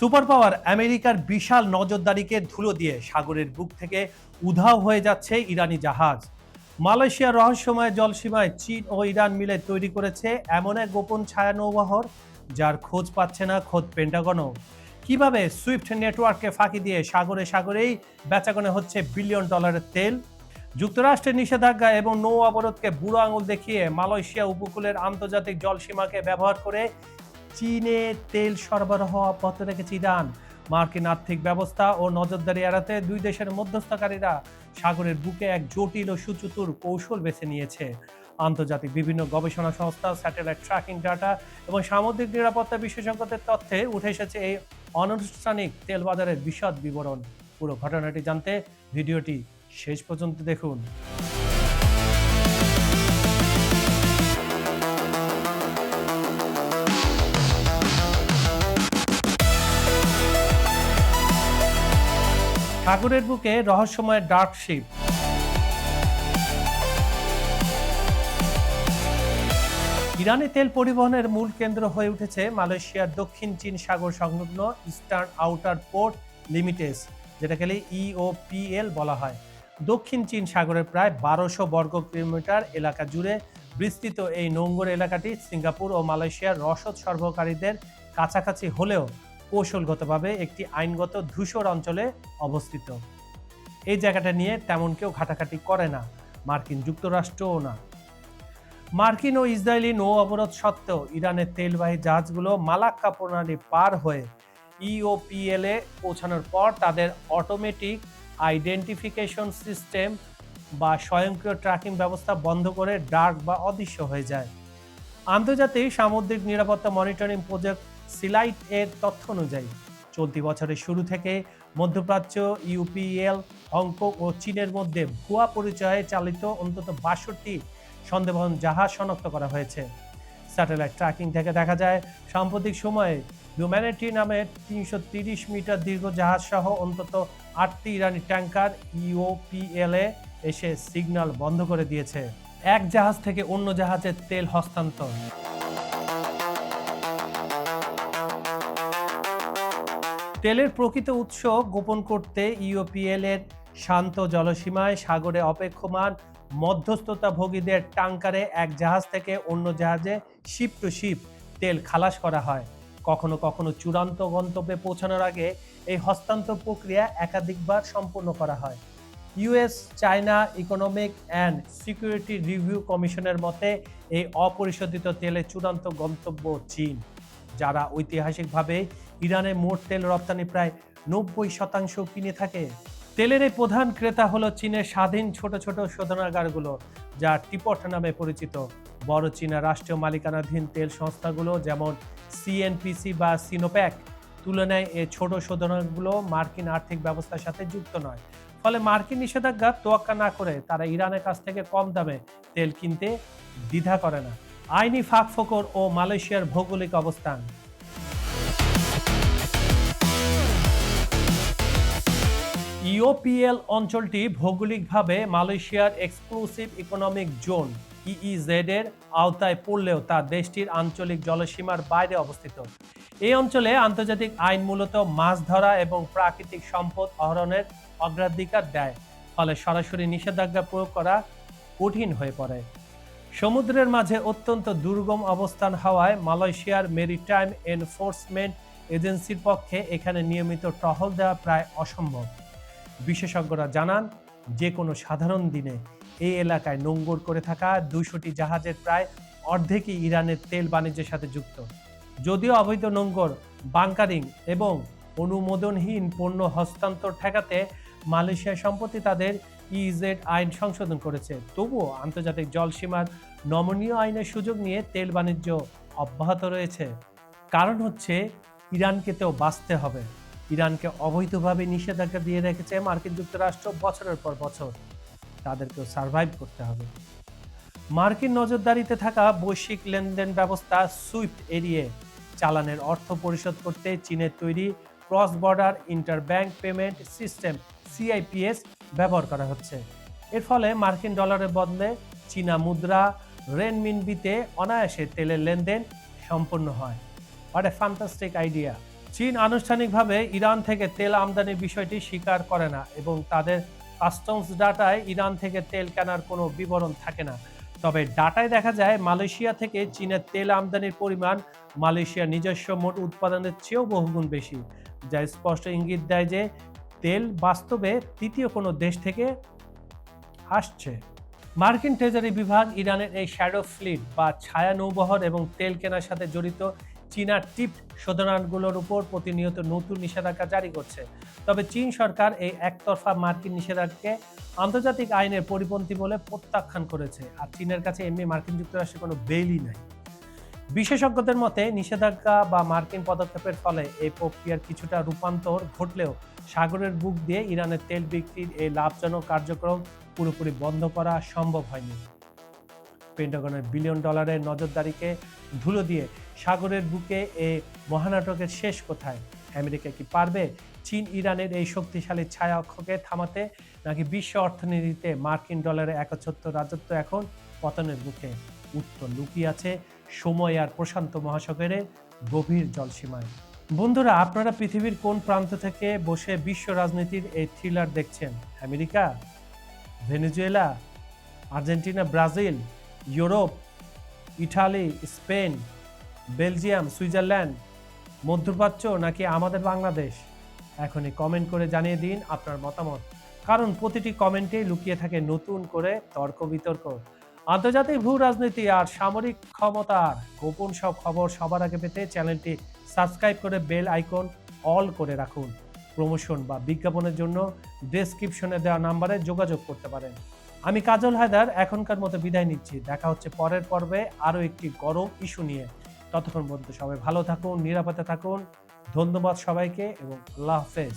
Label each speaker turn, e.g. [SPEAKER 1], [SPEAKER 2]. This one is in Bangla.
[SPEAKER 1] সুপার পাওয়ার আমেরিকার বিশাল নজরদারিকে ধুলো দিয়ে সাগরের বুক থেকে উধাও হয়ে যাচ্ছে ইরানি জাহাজ। মালয়েশিয়ার রহস্যময় জলসীমায় চীন ও ইরান মিলে তৈরি করেছে এমন এক গোপন ছায়া নৌবহর যার খোঁজ পাচ্ছে না খোদ পেন্টাগনও। কিভাবে সুইফট নেটওয়ার্ককে ফাঁকি দিয়ে সাগরে সাগরেই বেচাকেনা হচ্ছে বিলিয়ন ডলারের তেল। যুক্তরাষ্ট্রের নিষেধাজ্ঞা এবং নৌ অবরোধকে বুড়ো আঙুল দেখিয়ে মালয়েশিয়া উপকূলের আন্তর্জাতিক জলসীমাকে ব্যবহার করে চীনে তেল সরবরাহ অব্যাহত রেখেছে ইরান। মার্কিন আর্থিক ব্যবস্থা ও নজরদারি এড়াতে দুই দেশের মধ্যস্থকারীরা সাগরের বুকে এক জটিল ও সুচতুর কৌশল বেছে নিয়েছে। আন্তর্জাতিক বিভিন্ন গবেষণা সংস্থা, স্যাটেলাইট ট্র্যাকিং ডাটা এবং সামুদ্রিক নিরাপত্তা বিশেষজ্ঞদের তথ্যে উঠে এসেছে এই অনানুষ্ঠানিক তেল বাজারের বিশদ বিবরণ। পুরো ঘটনাটি জানতে ভিডিওটি শেষ পর্যন্ত দেখুন। সাগরের বুকে রহস্যময় ডার্ক শিপ। ইরানে তেল পরিবহনের মূল কেন্দ্র হয়ে উঠেছে মালয়েশিয়ার দক্ষিণ চীন সাগর সংলগ্ন ইস্টার্ন আউটার পোর্ট লিমিটেস, যেটাকে ইওপিএল বলা হয়। দক্ষিণ চীন সাগরের প্রায় 1200 বর্গ কিলোমিটার এলাকা জুড়ে বিস্তৃত এই নোঙ্গর এলাকাটি সিঙ্গাপুর ও মালয়েশিয়ার রসদ সরবরাহকারীদের কাছাকাছি হলেও কৌশলগতভাবে একটি আইনগত ধূসর অঞ্চলে অবস্থিত। এই জায়গাটা নিয়ে তেমন কেউ ঘাটাঘাটি করে না, মার্কিন যুক্তরাষ্ট্রও না। মার্কিন ও ইসরায়েলি নৌ অবরোধ সত্ত্বেও ইরানের তেলবাহী জাহাজগুলো মালাক্কা প্রণালী পার হয়ে ইওপিএল এ পৌঁছানোর পর তাদের অটোমেটিক আইডেন্টিফিকেশন সিস্টেম বা স্বয়ংক্রিয় ট্র্যাকিং ব্যবস্থা বন্ধ করে ডার্ক বা অদৃশ্য হয়ে যায়। আন্তর্জাতিক সামুদ্রিক নিরাপত্তা মনিটরিং প্রজেক্ট সিলাইট এর তথ্য অনুযায়ী চলতি বছরের শুরু থেকে মধ্যপ্রাচ্য, ইউপিএল, হংকং ও চীনের মধ্যে ভুয়া পরিচয়ে চালিত অন্তত 62টি সন্দেহভাজন জাহাজ শনাক্ত করা হয়েছে। স্যাটেলাইট ট্র্যাকিং থেকে দেখা যায় সাম্প্রতিক সময়ে হিউম্যানিটি নামের 330 মিটার দীর্ঘ জাহাজ সহ অন্তত 8টি ইরানি ট্যাঙ্কার ইওপিএল এ এসে সিগন্যাল বন্ধ করে দিয়েছে। এক জাহাজ থেকে অন্য জাহাজের তেল হস্তান্তর। তেলের প্রকৃত উৎস গোপন করতে ইওপিএল এর শান্ত জলসীমায় সাগরে অপেক্ষমান মধ্যস্থতাভোগীদের ট্যাঙ্কারে এক জাহাজ থেকে অন্য জাহাজে শিপ টু শিপ তেল খালাস করা হয়। কখনো কখনো চূড়ান্ত গন্তব্যে পৌঁছানোর আগে এই হস্তান্তর প্রক্রিয়া একাধিকবার সম্পন্ন করা হয়। US China economic and security review কমিশনের মতে এই অপরিশোধিত তেলের চূড়ান্ত গন্তব্য চীন, যারা ঐতিহাসিকভাবে ইরানের মোট তেল রপ্তানি প্রায় 90% কিনে থাকে। তেলের এই প্রধান ক্রেতা হলো চীনের স্বাধীন ছোট ছোট শোধনাগারগুলো, যা টিপট নামে পরিচিত। বড় চীনা রাষ্ট্রীয় মালিকানাধীন তেল সংস্থাগুলো যেমন সিএনপিসি বা সিনোপ্যাক তুলনায় এই ছোট শোধনাগারগুলো মার্কিন আর্থিক ব্যবস্থার সাথে যুক্ত নয়। ফলে মার্কিন নিষেধাজ্ঞা তোয়াক্কা না করে তারা ইরানের কাছ থেকে কম দামে তেল কিনতে দ্বিধা করে না। আইনি ফাঁকফোকর ও মালয়েশিয়ার ভৌগোলিক অবস্থান। ইওপিএল অঞ্চলটি ভৌগোলিকভাবে মালয়েশিয়ার এক্সক্লুসিভ ইকোনমিক জোন ইইজেড এর আওতায় পড়লেও তা দেশটির আঞ্চলিক জলসীমার বাইরে অবস্থিত। এই অঞ্চলে আন্তর্জাতিক আইন মূলত মাছ ধরা এবং প্রাকৃতিক সম্পদ আহরণের অগ্রাধিকার দেয়, ফলে সরাসরি নিষেধাজ্ঞা প্রয়োগ করা কঠিন হয়ে পড়ে। সমুদ্রের মাঝে অত্যন্ত দুর্গম অবস্থান হওয়ায় মালয়েশিয়ার মেরিটাইম এনফোর্সমেন্ট এজেন্সির পক্ষে এখানে নিয়মিত টহল দেওয়া প্রায় অসম্ভব। বিশেষজ্ঞরা জানান, যে কোনো সাধারণ দিনে এই এলাকায় নোঙ্গর করে থাকা 200টি জাহাজের প্রায় অর্ধেকই ইরানের তেল বাণিজ্যের সাথে যুক্ত। যদিও অবৈধ নোঙ্গর, বাংকারিং এবং অনুমোদনহীন পণ্য হস্তান্তর ঠেকাতে মালয়েশিয়া সম্প্রতি তাদের ইজেড আইন সংশোধন করেছে, তবুও আন্তর্জাতিক জলসীমার নমনীয় আইনের সুযোগ নিয়ে তেল বাণিজ্য অব্যাহত রয়েছে। কারণ হচ্ছে ইরানকে তো বাঁচতে হবে। ইরানকে অবৈধভাবে নিষেধাজ্ঞা দিয়ে রেখেছে মার্কিন যুক্তরাষ্ট্র বছরের পর বছর, তাদেরকেও সার্ভাইভ করতে হবে। মার্কিন নজরদারিতে থাকা বৈশ্বিক লেনদেন ব্যবস্থা সুইফট এড়িয়ে চালানের অর্থ পরিশোধ করতে চীনের তৈরি ক্রস বর্ডার ইন্টারব্যাংক পেমেন্ট সিস্টেম সিআইপিএস ব্যবহার করা হচ্ছে। এর ফলে মার্কিন ডলারের বদলে চীনা মুদ্রা রেনমিনবিতে অনায়াসে তেলের লেনদেন সম্পন্ন হয়। What a fantastic idea! চীন আনুষ্ঠানিকভাবে ইরান থেকে তেল আমদানির বিষয়টি স্বীকার করে না এবং তাদের কাস্টমস ডাটায় ইরান থেকে তেল কেনার কোনো বিবরণ থাকে না। তবে ডাটায় দেখা যায় মালয়েশিয়া থেকে চীনের তেল আমদানির পরিমাণ মালয়েশিয়ার নিজস্ব মোট উৎপাদনের চেয়েও বহুগুণ বেশি, যা স্পষ্ট ইঙ্গিত দেয় যে তেল বাস্তবে তৃতীয় কোনো দেশ থেকে আসছে। মার্কিন ট্রেজারি বিভাগ ইরানের এই শ্যাডো ফ্লিট বা ছায়া নৌবহর এবং তেল কেনার সাথে জড়িত চীনা টিপ শোধনাগারগুলোর উপর প্রতিনিয়ত নতুন নিষেধাজ্ঞা জারি করছে। তবে চীন সরকার এই একতরফা মার্কিন নিষেধাজ্ঞাকে আন্তর্জাতিক আইনের পরিপন্থী বলে প্রত্যাখ্যান করেছে। আর চীনের কাছে এমনি মার্কিন যুক্তরাষ্ট্রের কোনো বেইলই নাই। বিশেষজ্ঞদের মতে নিষেধাজ্ঞা বা মার্কিন পদক্ষেপের ফলে এই প্রক্রিয়ার কিছুটা রূপান্তর ঘটলেও সাগরের বুক দিয়ে ইরানের তেল বিক্রির এই লাভজনক কার্যক্রম পুরোপুরি বন্ধ করা সম্ভব হয়নি। পেন্টাগনের বিলিয়ন ডলারের নজরদারিকে ধুলো দিয়ে সাগরের বুকে এই মহানাটকের শেষ কোথায়? আমেরিকা কি পারবে চীন ইরানের এই শক্তিশালী ছায়া অক্ষকে থামাতে, নাকি বিশ্ব অর্থনীতিতে মার্কিন ডলারের একচ্ছত্র রাজত্ব এখন পতনের মুখে? উত্তর লুকিয়ে আছে সময় আর প্রশান্ত মহাসাগরের গভীর জলসীমায়। বন্ধুরা, আপনারা পৃথিবীর কোন প্রান্ত থেকে বসে বিশ্ব রাজনীতির এই থ্রিলার দেখছেন? America, Venezuela, Argentina, Brazil, Europe, Italy, Spain, Belgium, Switzerland, মধ্যপ্রাচ্য, নাকি আমাদের বাংলাদেশ? এখনই কমেন্ট করে জানিয়ে দিন আপনার মতামত, কারণ প্রতিটি কমেন্টেই লুকিয়ে থাকে নতুন করে তর্ক বিতর্ক। আন্তর্জাতিক ভূ রাজনীতি আর সামরিক ক্ষমতার গোপন সব খবর সবার আগে পেতে চ্যানেলটি সাবস্ক্রাইব করে বেল আইকন অল করে রাখুন। প্রমোশন বা বিজ্ঞাপনের জন্য ডেসক্রিপশনে দেওয়া নাম্বারে যোগাযোগ করতে পারেন। আমি কাজল হায়দার এখনকার মতো বিদায় নিচ্ছি। দেখা হচ্ছে পরের পর্বে আরও একটি গরম ইস্যু নিয়ে। ততক্ষণ পর্যন্ত সবাই ভালো থাকুন, নিরাপদে থাকুন। ধন্যবাদ সবাইকে এবং আল্লাহ হাফেজ।